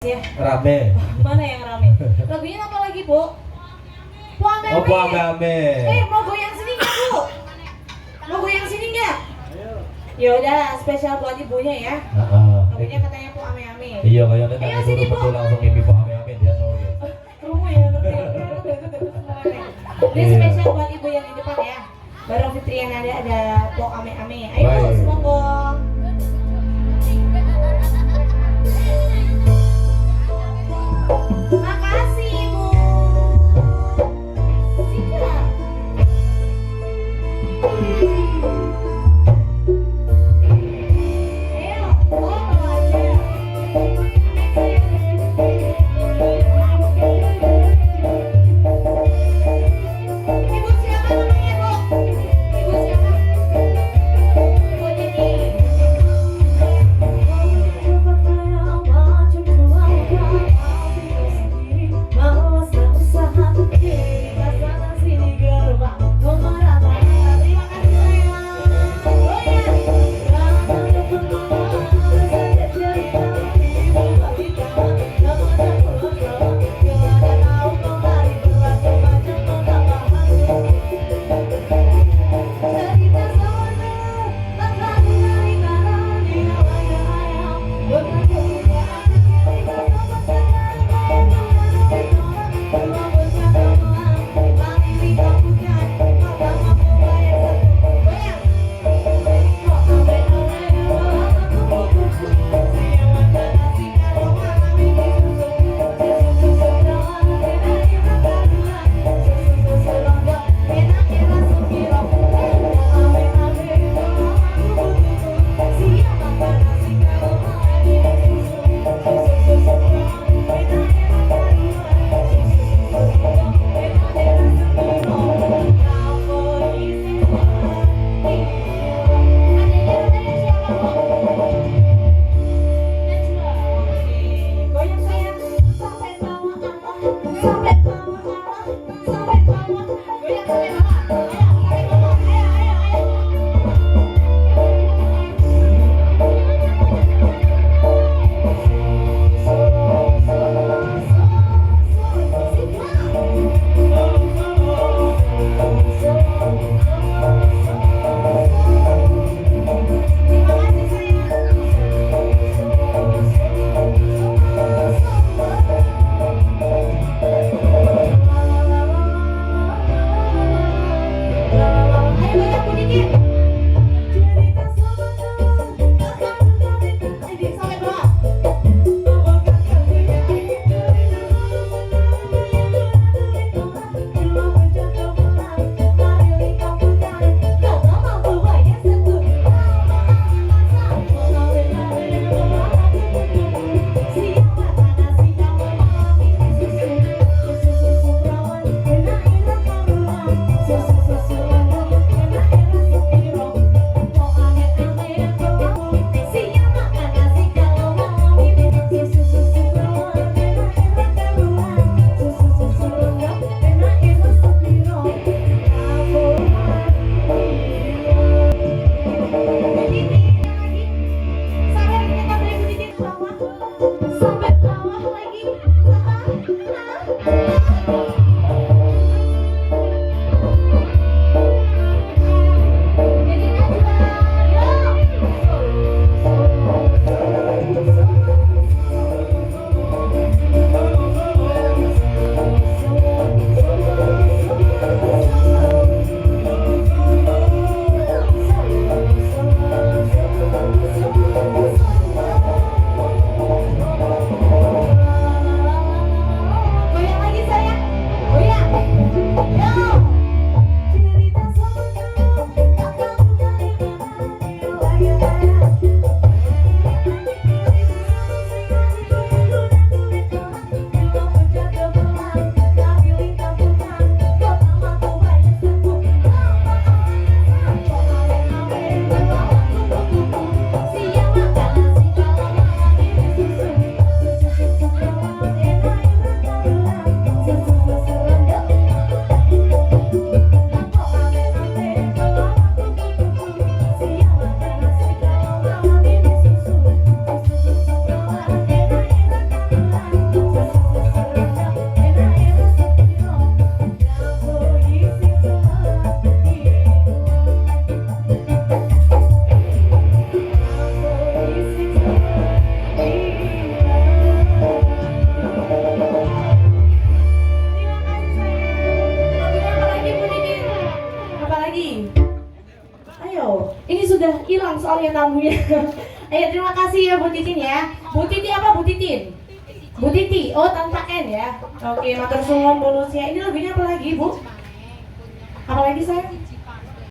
Ya. Rame. Mana yang rame? Lagunya apa lagi, Bu? Puame. Oh, puame. Mau goyang sini nggak, Bu? Mau goyang sini nggak? Ya udah, spesial buat ibunya ya. Lagunya katanya puame. Iya, kayaknya Ayo sini, Bu. langsung mimpi puame dia tahu ya. Kamu ya ngerti. Ini spesial buat ibu yang di depan ya. Bareng Fitri yang ada puame. Ayo, Bu, semoga. Makasih Ibu. Siap. Ayo, follow aja. Ibu siapa namanya, Bu? Ibu siapa? Ibu Nini. yang tamunya. Ayo terima kasih ya Bu Titin ya. Bu Titi apa Bu Titin? Bu Titi, oh tanpa N ya. Oke, matur suwun Bu Lucia. Ini lagunya apa lagi Bu? Apa lagi sayang?